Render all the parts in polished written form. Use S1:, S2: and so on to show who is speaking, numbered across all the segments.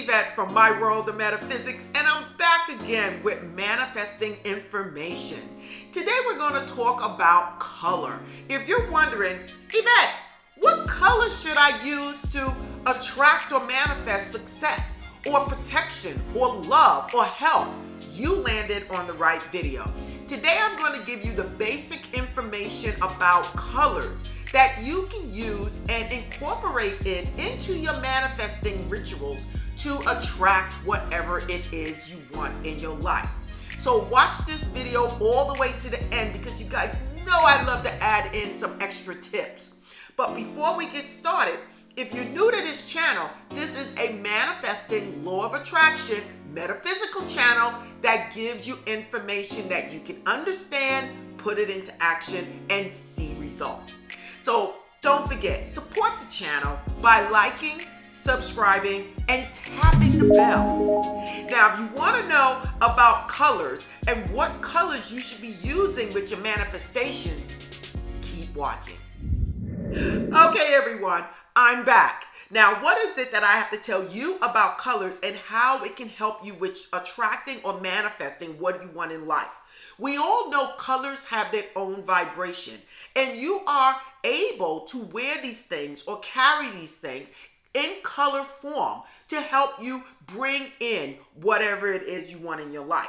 S1: Yvette from My World of Metaphysics, and I'm back again with manifesting information. Today we're going to talk about color. If you're wondering, Yvette, what color should I use to attract or manifest success or protection or love or health? You landed on the right video. Today I'm going to give you the basic information about colors that you can use and incorporate it into your manifesting rituals to attract whatever it is you want in your life. So watch this video all the way to the end because you guys know I love to add in some extra tips. But before we get started, if you're new to this channel, this is a manifesting law of attraction metaphysical channel that gives you information that you can understand, put it into action, and see results. So don't forget, support the channel by liking, subscribing, and tapping the bell. Now, if you want to know about colors and what colors you should be using with your manifestations, keep watching. Okay, everyone, I'm back. Now, what is it that I have to tell you about colors and how it can help you with attracting or manifesting what you want in life? We all know colors have their own vibration, and you are able to wear these things or carry these things in color form to help you bring in whatever it is you want in your life.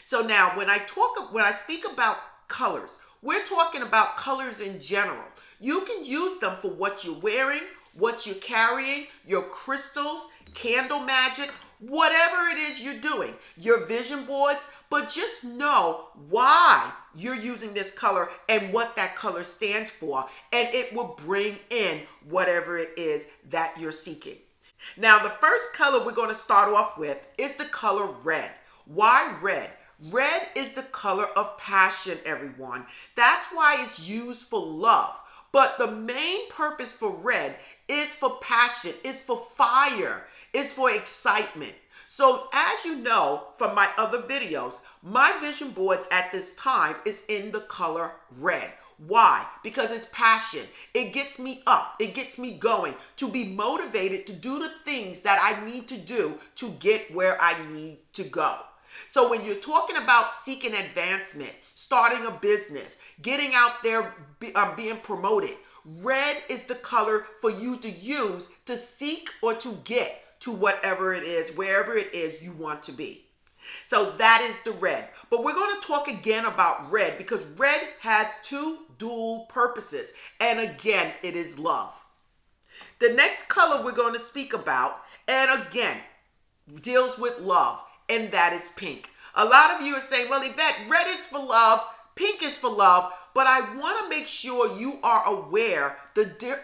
S1: So now when I speak about colors, we're talking about colors in general. You can use them for what you're wearing, what you're carrying, your crystals, candle magic, whatever it is you're doing, your vision boards, but just know why you're using this color and what that color stands for, and it will bring in whatever it is that you're seeking. Now, the first color we're going to start off with is the color red. Why red? Red is the color of passion, everyone. That's why it's used for love. But the main purpose for red is for passion, is for fire, is for excitement. So as you know from my other videos, my vision boards at this time is in the color red. Why? Because it's passion. It gets me up. It gets me going to be motivated to do the things that I need to do to get where I need to go. So when you're talking about seeking advancement, starting a business, getting out there, being promoted, red is the color for you to use to seek or to get to whatever it is, wherever it is you want to be. So that is the red. But we're going to talk again about red because red has two dual purposes. And again, it is love. The next color we're going to speak about, and again, deals with love, and that is pink. A lot of you are saying, well, Yvette, red is for love, pink is for love, but I want to make sure you are aware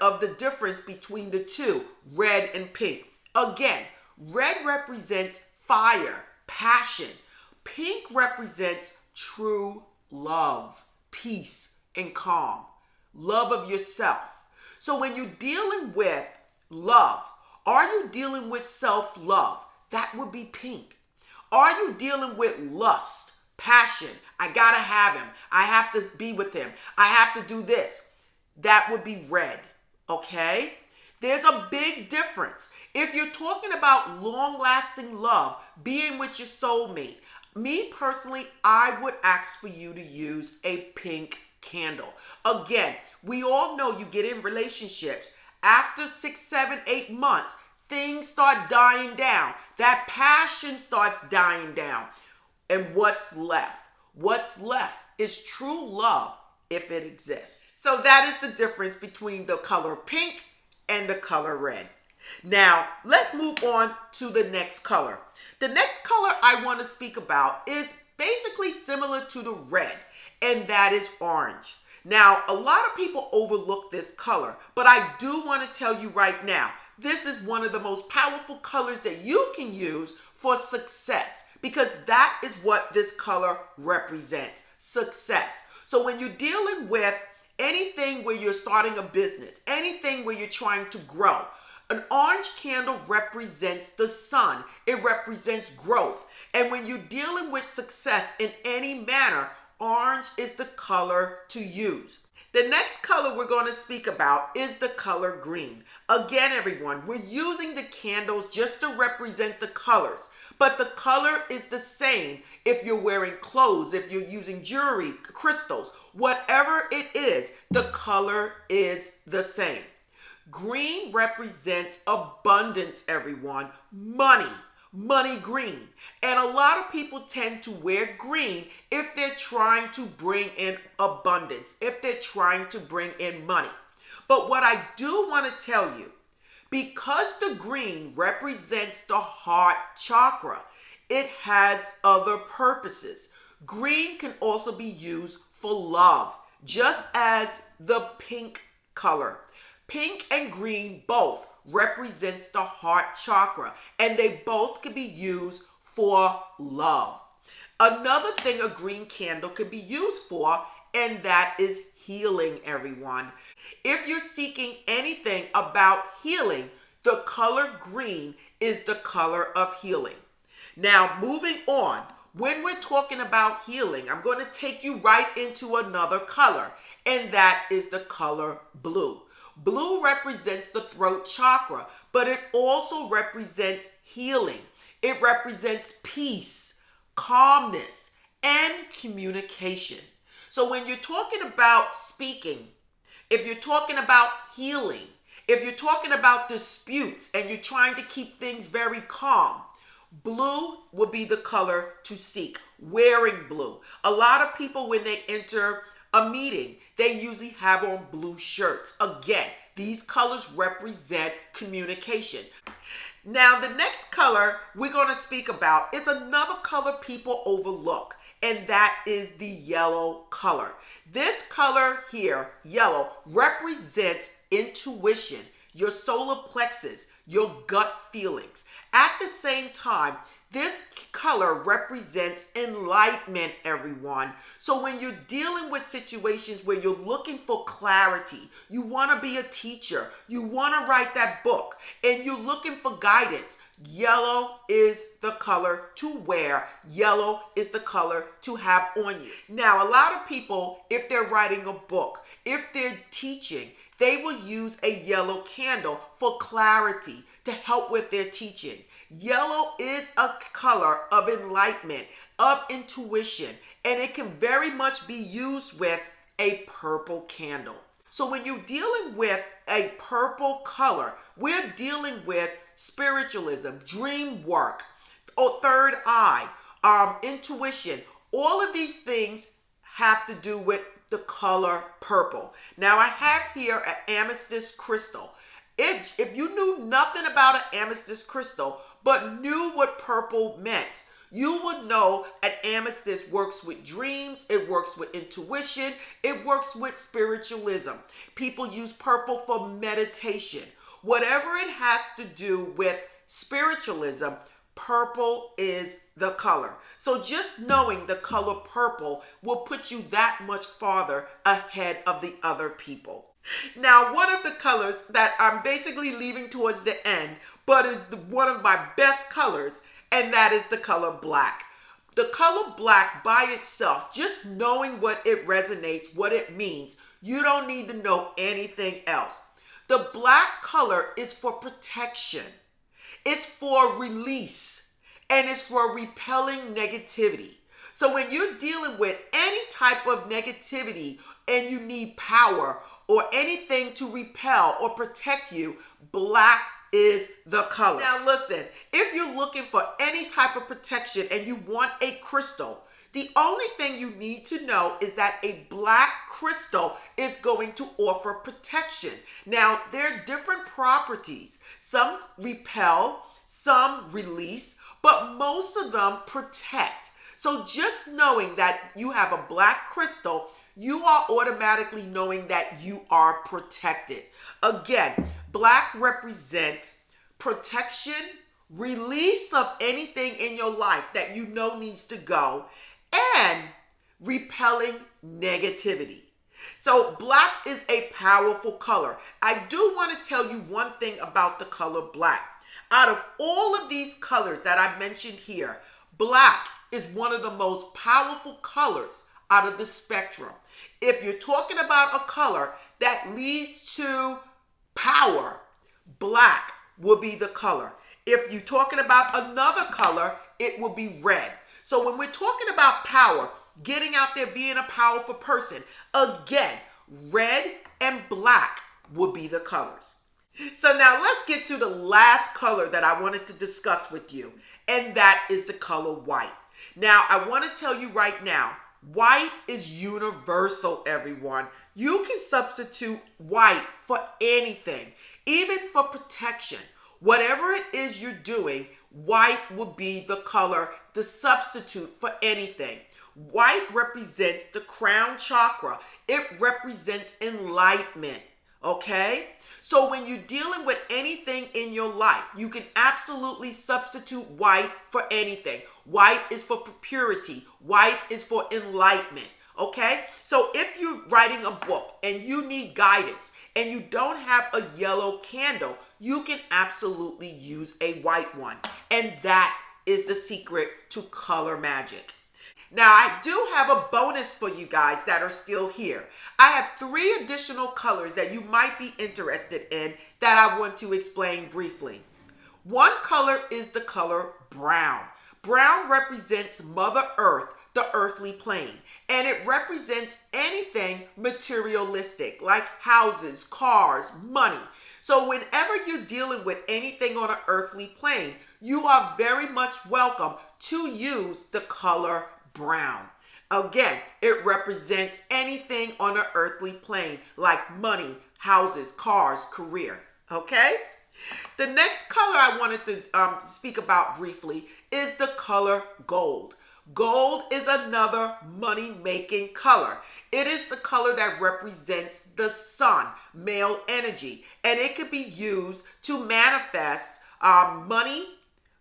S1: of the difference between the two, red and pink. Again, red represents fire, passion. Pink represents true love, peace, and calm. Love of yourself. So when you're dealing with love, are you dealing with self-love? That would be pink. Are you dealing with lust, passion? I gotta have him. I have to be with him. I have to do this. That would be red, okay? There's a big difference. If you're talking about long-lasting love, being with your soulmate, me personally, I would ask for you to use a pink candle. Again, we all know you get in relationships. After 6, 7, 8 months, things start dying down. That passion starts dying down. And what's left? What's left is true love if it exists. So that is the difference between the color pink and the color red. Now, let's move on to the next color. The next color I want to speak about is basically similar to the red, and that is orange. Now, a lot of people overlook this color, but I do want to tell you right now, this is one of the most powerful colors that you can use for success because that is what this color represents, success. So when you're dealing with anything where you're starting a business, anything where you're trying to grow, an orange candle represents the sun. It represents growth. And when you're dealing with success in any manner, orange is the color to use. The next color we're going to speak about is the color green. Again, everyone, we're using the candles just to represent the colors, but the color is the same if you're wearing clothes, if you're using jewelry, crystals, whatever it is, the color is the same. Green represents abundance, everyone. Money green. And a lot of people tend to wear green if they're trying to bring in abundance, if they're trying to bring in money. But what I do want to tell you, because the green represents the heart chakra, it has other purposes. Green can also be used for love, just as the pink color. Pink and green both represents the heart chakra, and they both can be used for love. Another thing a green candle can be used for, and that is healing, everyone. If you're seeking anything about healing, the color green is the color of healing. Now, moving on, when we're talking about healing, I'm going to take you right into another color, and that is the color blue. Blue represents the throat chakra, but it also represents healing. It represents peace, calmness, and communication. So when you're talking about speaking, if you're talking about healing, if you're talking about disputes and you're trying to keep things very calm, blue will be the color to seek. Wearing blue. A lot of people, when they enter a meeting, they usually have on blue shirts. Again, these colors represent communication. Now, the next color we're going to speak about is another color people overlook, and that is the yellow color. This color here, yellow, represents intuition, your solar plexus, your gut feelings. At the same time, this color represents enlightenment, everyone. So when you're dealing with situations where you're looking for clarity, you want to be a teacher, you want to write that book, and you're looking for guidance, yellow is the color to wear. Yellow is the color to have on you. Now, a lot of people, if they're writing a book, if they're teaching, they will use a yellow candle for clarity to help with their teaching. Yellow is a color of enlightenment, of intuition, and it can very much be used with a purple candle. So when you're dealing with a purple color, we're dealing with spiritualism, dream work, or third eye, intuition. All of these things have to do with the color purple. Now I have here an amethyst crystal. If you knew nothing about an amethyst crystal, but knew what purple meant, you would know an amethyst works with dreams, it works with intuition, it works with spiritualism. People use purple for meditation. Whatever it has to do with spiritualism, purple is the color. So just knowing the color purple will put you that much farther ahead of the other people. Now, one of the colors that I'm basically leaving towards the end, but is one of my best colors, and that is the color black. The color black by itself, just knowing what it resonates, what it means, you don't need to know anything else. The black color is for protection. It's for release, and it's for repelling negativity. So when you're dealing with any type of negativity and you need power or anything to repel or protect you, black is the color. Now listen, if you're looking for any type of protection and you want a crystal, the only thing you need to know is that a black crystal is going to offer protection. Now, there are different properties. Some repel, some release, but most of them protect. So just knowing that you have a black crystal, you are automatically knowing that you are protected. Again, black represents protection, release of anything in your life that you know needs to go, and repelling negativity. So black is a powerful color. I do want to tell you one thing about the color black. Out of all of these colors that I mentioned here, black is one of the most powerful colors out of the spectrum. If you're talking about a color that leads to power, black will be the color. If you're talking about another color, it will be red. So when we're talking about power, getting out there, being a powerful person, again, red and black will be the colors. So now let's get to the last color that I wanted to discuss with you, and that is the color white. Now, I want to tell you right now, white is universal, everyone. You can substitute white for anything, even for protection. Whatever it is you're doing, white will be the color, the substitute for anything. White represents the crown chakra. It represents enlightenment, okay? So when you're dealing with anything in your life, you can absolutely substitute white for anything. White is for purity. White is for enlightenment, okay? So if you're writing a book and you need guidance and you don't have a yellow candle, you can absolutely use a white one. And that is the secret to color magic. Now, I do have a bonus for you guys that are still here. I have 3 additional colors that you might be interested in that I want to explain briefly. One color is the color brown. Brown represents Mother Earth, the earthly plane, and it represents anything materialistic like houses, cars, money. So whenever you're dealing with anything on an earthly plane, you are very much welcome to use the color brown. Again, it represents anything on an earthly plane like money, houses, cars, career. Okay? The next color I wanted to speak about briefly is the color gold. Gold is another money-making color. It is the color that represents the sun, male energy, and it could be used to manifest money,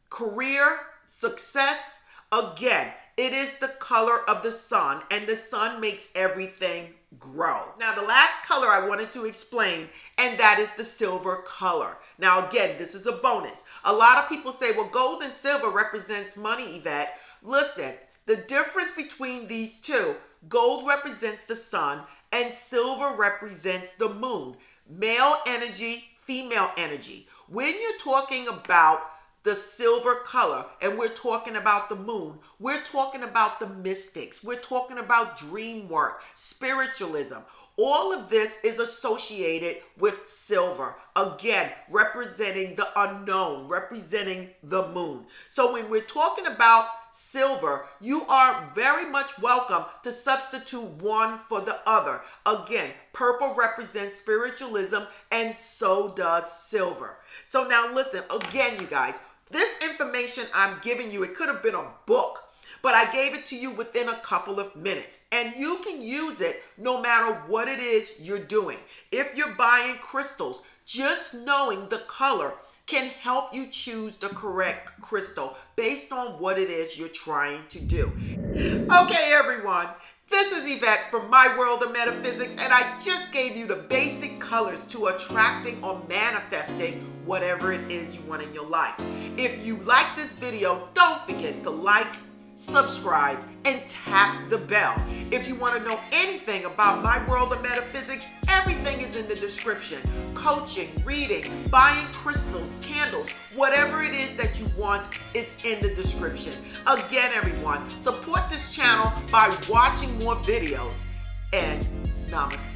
S1: career, success. Again, it is the color of the sun, and the sun makes everything grow. Now, the last color I wanted to explain, and that is the silver color. Now, again, this is a bonus. A lot of people say, well, gold and silver represents money, Yvette. Listen, the difference between these two, gold represents the sun, and silver represents the moon. Male energy, female energy. When you're talking about the silver color and we're talking about the moon, we're talking about the mystics. We're talking about dream work, spiritualism. All of this is associated with silver. Again, representing the unknown, representing the moon. So when we're talking about silver, you are very much welcome to substitute one for the other. Again, purple represents spiritualism, and so does silver. So now listen, again, you guys, this information I'm giving you, it could have been a book, but I gave it to you within a couple of minutes. And you can use it no matter what it is you're doing. If you're buying crystals, just knowing the color can help you choose the correct crystal based on what it is you're trying to do. Okay, everyone. This is Yvette from My World of Metaphysics, and I just gave you the basic colors to attracting or manifesting whatever it is you want in your life. If you like this video, don't forget to like, subscribe, and tap the bell. If you want to know anything about My World of Metaphysics, everything is in the description. Coaching, reading, buying crystals, candles, whatever it is that you want is in the description. Again, everyone, support this channel by watching more videos, and namaste.